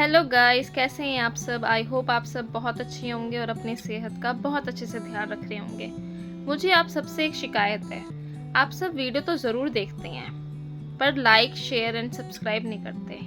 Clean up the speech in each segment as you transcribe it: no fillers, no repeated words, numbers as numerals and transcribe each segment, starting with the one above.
Hello guys, कैसे हैं आप सब। आई होप आप सब बहुत अच्छे होंगे और अपनी सेहत का बहुत अच्छे से ध्यान रख रहे होंगे। मुझे आप सबसे एक शिकायत है। आप सब वीडियो तो ज़रूर देखते हैं पर लाइक शेयर एंड सब्सक्राइब नहीं करते।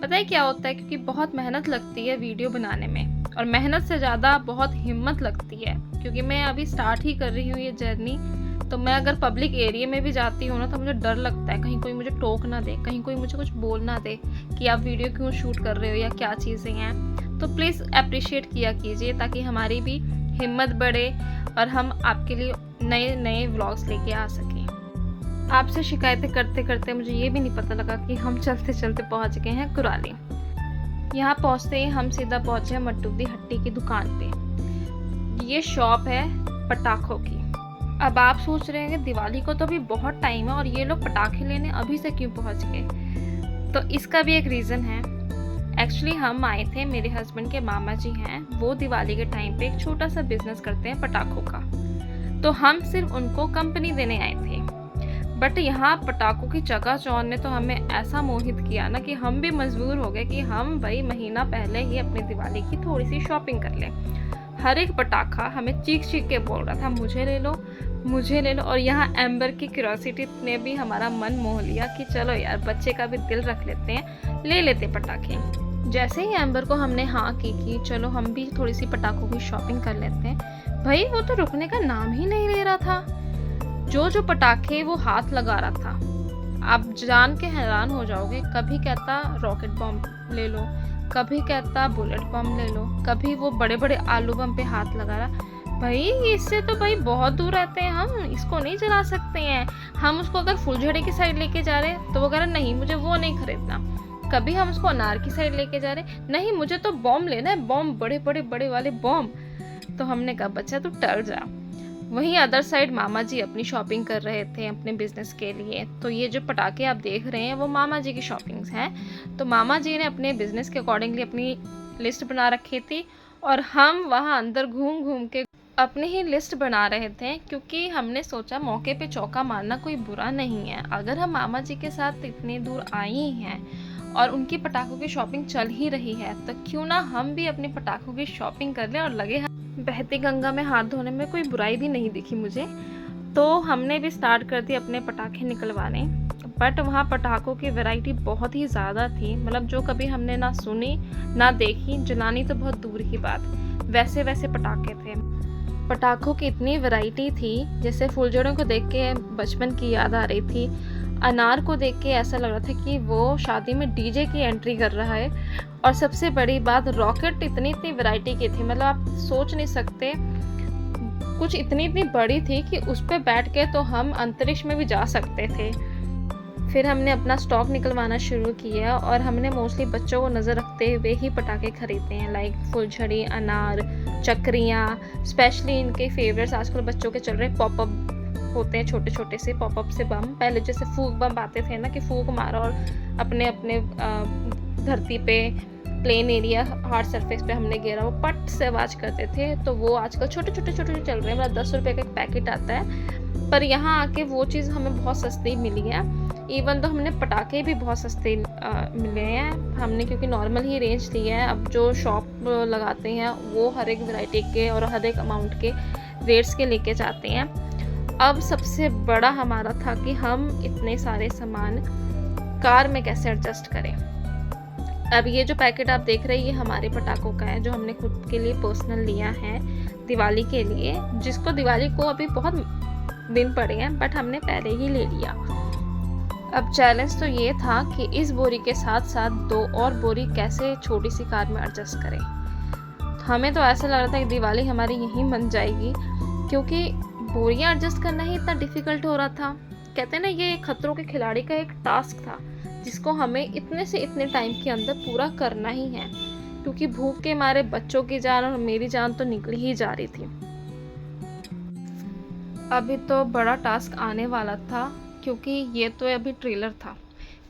पता है क्या होता है, क्योंकि बहुत मेहनत लगती है वीडियो बनाने में, और मेहनत से ज़्यादा बहुत हिम्मत लगती है। क्योंकि मैं अभी स्टार्ट ही कर रही हूँ ये जर्नी, तो मैं अगर पब्लिक एरिया में भी जाती हूँ ना, तो मुझे डर लगता है कहीं कोई मुझे टोक ना दे, कहीं कोई मुझे कुछ बोल ना दे कि आप वीडियो क्यों शूट कर रहे हो या क्या चीज़ें हैं। तो प्लीज़ अप्रिशिएट किया कीजिए ताकि हमारी भी हिम्मत बढ़े और हम आपके लिए नए नए व्लॉग्स लेके आ सकें। आपसे शिकायतें करते करते मुझे ये भी नहीं पता लगा कि हम चलते चलते पहुँच गए हैं कुराली। यहाँ पहुँचते ही हम सीधा पहुँचे मट्टू दी हट्टी की दुकान पे। ये शॉप है पटाखों की। अब आप सोच रहे हैं कि दिवाली को तो अभी बहुत टाइम है और ये लोग पटाखे लेने अभी से क्यों पहुंच गए। तो इसका भी एक रीज़न है। एक्चुअली हम आए थे, मेरे हस्बैंड के मामा जी हैं, वो दिवाली के टाइम पे एक छोटा सा बिजनेस करते हैं पटाखों का। तो हम सिर्फ उनको कंपनी देने आए थे। बट यहाँ पटाखों की चकाचौंध ने तो हमें ऐसा मोहित किया ना कि हम भी मजबूर हो गए कि हम भाई महीना पहले ही अपनी दिवाली की थोड़ी सी शॉपिंग कर लें। हर एक पटाखा हमें चीख चीख के बोल रहा था, मुझे ले लो मुझे ले लो। और यहाँ एम्बर की क्यूरोसिटी ने भी हमारा मन मोह लिया कि चलो यार, बच्चे का भी दिल रख लेते हैं, ले लेते पटाखे। जैसे ही एम्बर को हमने हाँ की कि चलो हम भी थोड़ी सी पटाखों की शॉपिंग कर लेते हैं, भाई वो तो रुकने का नाम ही नहीं ले रहा था। जो जो पटाखे वो हाथ लगा रहा था, आप जान के हैरान हो जाओगे। कभी कहता रॉकेट बम ले लो, कभी कहता बुलेट बम ले लो, कभी वो बड़े बड़े आलू बम पे हाथ लगा रहा। भाई इससे तो भाई बहुत दूर रहते हैं हम, इसको नहीं चला सकते हैं। हम उसको अगर फुलझड़ी की साइड लेके जा रहे हैं तो वो कह रहे नहीं मुझे वो नहीं खरीदना। कभी हम उसको अनार की साइड लेके जा रहे हैं, नहीं मुझे तो बॉम्ब लेना है, बॉम्ब बड़े बड़े बड़े वाले बॉम्ब। तो हमने कहा बच्चा तू टल जा। वहीं अदर साइड मामा जी अपनी शॉपिंग कर रहे थे अपने बिजनेस के लिए। तो ये जो पटाखे आप देख रहे हैं वो मामा जी की शॉपिंग्स हैं। तो मामा जी ने अपने बिजनेस के अकॉर्डिंगली अपनी लिस्ट बना रखी थी, और हम वहाँ अंदर घूम घूम के अपनी ही लिस्ट बना रहे थे। क्योंकि हमने सोचा मौके पे चौका मारना कोई बुरा नहीं है। अगर हम मामा जी के साथ इतनी दूर आई हैं और उनकी पटाखों की शॉपिंग चल ही रही है, तो क्यों ना हम भी अपनी पटाखों की शॉपिंग कर लें और लगे बहती गंगा में हाथ धोने में कोई बुराई भी नहीं दिखी मुझे। तो हमने भी स्टार्ट कर दी अपने पटाखे निकलवाने। बट वहाँ पटाखों की वैरायटी बहुत ही ज़्यादा थी, मतलब जो कभी हमने ना सुनी ना देखी, जलानी तो बहुत दूर की बात, वैसे वैसे पटाखे थे। पटाखों की इतनी वैरायटी थी, जैसे फुलझड़ियों को देख के बचपन की याद आ रही थी। अनार को देख के ऐसा लग रहा था कि वो शादी में डीजे की एंट्री कर रहा है। और सबसे बड़ी बात, रॉकेट इतनी इतनी वैरायटी की थी, मतलब आप सोच नहीं सकते। कुछ इतनी इतनी बड़ी थी कि उस पर बैठ के तो हम अंतरिक्ष में भी जा सकते थे। फिर हमने अपना स्टॉक निकलवाना शुरू किया और हमने मोस्टली बच्चों को नज़र रखते हुए ही पटाखे खरीदते हैं, लाइक फुलझड़ी, अनार, चक्रियाँ। स्पेशली इनके फेवरेट्स आजकल बच्चों के चल रहे पॉपअप होते हैं, छोटे छोटे से पॉपअप से बम। पहले जैसे फूक बम आते थे ना कि फूक मारो और अपने अपने धरती पे प्लेन एरिया हार्ड सरफेस पे हमने गिरा, वो पट से आवाज़ करते थे। तो वो आजकल छोटे छोटे छोटे चल रहे हैं, मतलब 10 रुपये का एक पैकेट आता है। पर यहाँ आके वो चीज़ हमें बहुत सस्ती मिली है। इवन तो हमने पटाखे भी बहुत सस्ते मिले हैं हमने, क्योंकि नॉर्मल ही रेंज ली है। अब जो शॉप लगाते हैं वो हर एक वैरायटी के और हर एक अमाउंट के रेट्स के लेके जाते हैं। अब सबसे बड़ा हमारा था कि हम इतने सारे सामान कार में कैसे एडजस्ट करें। अब ये जो पैकेट आप देख रहे हैं ये हमारे पटाखों का है, जो हमने खुद के लिए पर्सनल लिया है दिवाली के लिए, जिसको दिवाली को अभी बहुत दिन पड़े हैं, बट हमने पहले ही ले लिया। अब चैलेंज तो ये था कि इस बोरी के साथ साथ 2 और बोरी कैसे छोटी सी कार में एडजस्ट करें। हमें तो ऐसा लग रहा था कि दिवाली हमारी यहीं बन जाएगी, क्योंकि बोरियां एडजस्ट करना ही इतना डिफ़िकल्ट हो रहा था। कहते हैं ना, ये खतरों के खिलाड़ी का एक टास्क था जिसको हमें इतने से इतने टाइम के अंदर पूरा करना ही है, क्योंकि भूख के मारे बच्चों की जान और मेरी जान तो निकल ही जा रही थी। अभी तो बड़ा टास्क आने वाला था, क्योंकि ये तो अभी ट्रेलर था।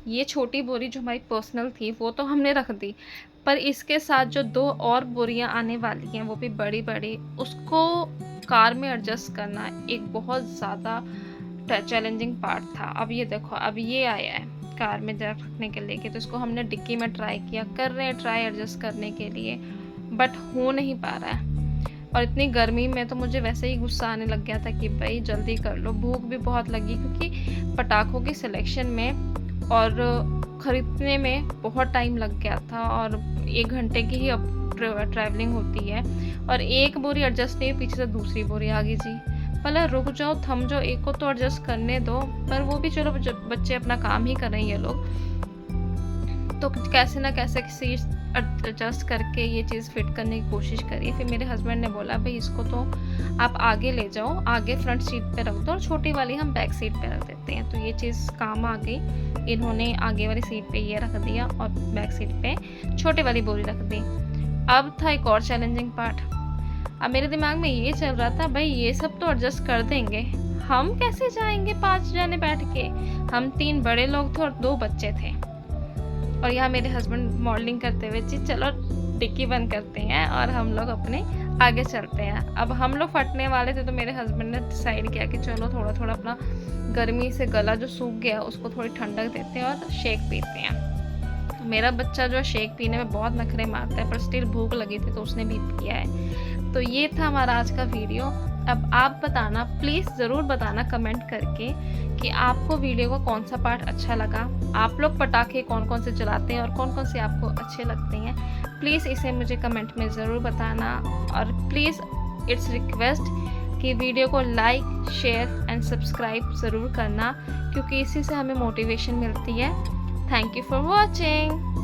ये छोटी बोरी जो हमारी पर्सनल थी वो तो हमने रख दी, पर इसके साथ जो 2 और बोरियां आने वाली हैं वो भी बड़ी बड़ी, उसको कार में एडजस्ट करना एक बहुत ज़्यादा चैलेंजिंग पार्ट था। अब ये देखो, अब ये आया है, कार में जा रखने के लिए, तो इसको हमने डिक्की में ट्राई किया, कर रहे हैं ट्राई एडजस्ट करने के लिए, बट हो नहीं पा रहा है। और इतनी गर्मी में तो मुझे वैसे ही गुस्सा आने लग गया था कि भाई जल्दी कर लो, भूख भी बहुत लगी, क्योंकि पटाखों की सिलेक्शन में और ख़रीदने में बहुत टाइम लग गया था, और 1 घंटे की ही अब ट्रैवलिंग होती है, और एक बोरी एडजस्ट नहीं, पीछे से दूसरी बोरी आ गई जी। भले रुक जाओ, थम जाओ, एक को तो एडजस्ट करने दो, पर वो भी चलो बच्चे अपना काम ही कर रहे हैं ये लोग, तो कैसे ना कैसे किसी एडजस्ट करके ये चीज़ फिट करने की कोशिश करी। फिर मेरे हस्बैंड ने बोला भाई इसको तो आप आगे ले जाओ, आगे फ्रंट सीट पे रख दो और छोटी वाली हम बैक सीट पे रख देते हैं। तो ये चीज़ काम आ गई, इन्होंने आगे वाली सीट पे ये रख दिया और बैक सीट पे छोटी वाली बोरी रख दी। अब था एक और चैलेंजिंग पार्ट। अब मेरे दिमाग में ये चल रहा था भाई ये सब तो एडजस्ट कर देंगे, हम कैसे जाएंगे 5 जने बैठ के। हम 3 बड़े लोग थे और 2 बच्चे थे, और यहाँ मेरे हस्बैंड मॉडलिंग करते हुए जी चलो डिक्की बंद करते हैं और हम लोग अपने आगे चलते हैं। अब हम लोग फटने वाले थे, तो मेरे हस्बैंड ने डिसाइड किया कि चलो थोड़ा थोड़ा अपना गर्मी से गला जो सूख गया उसको थोड़ी ठंडक देते हैं और शेक पीते हैं। मेरा बच्चा जो है शेक पीने में बहुत नखरे मारता है, पर स्टिल भूख लगी थी तो उसने भी पिया है। तो ये था हमारा आज का वीडियो। अब आप बताना, प्लीज़ ज़रूर बताना कमेंट करके कि आपको वीडियो का कौन सा पार्ट अच्छा लगा, आप लोग पटाखे कौन कौन से चलाते हैं और कौन कौन से आपको अच्छे लगते हैं। प्लीज़ इसे मुझे कमेंट में ज़रूर बताना, और प्लीज़ इट्स रिक्वेस्ट कि वीडियो को लाइक, शेयर एंड सब्सक्राइब ज़रूर करना, क्योंकि इसी से हमें मोटिवेशन मिलती है। Thank you for watching.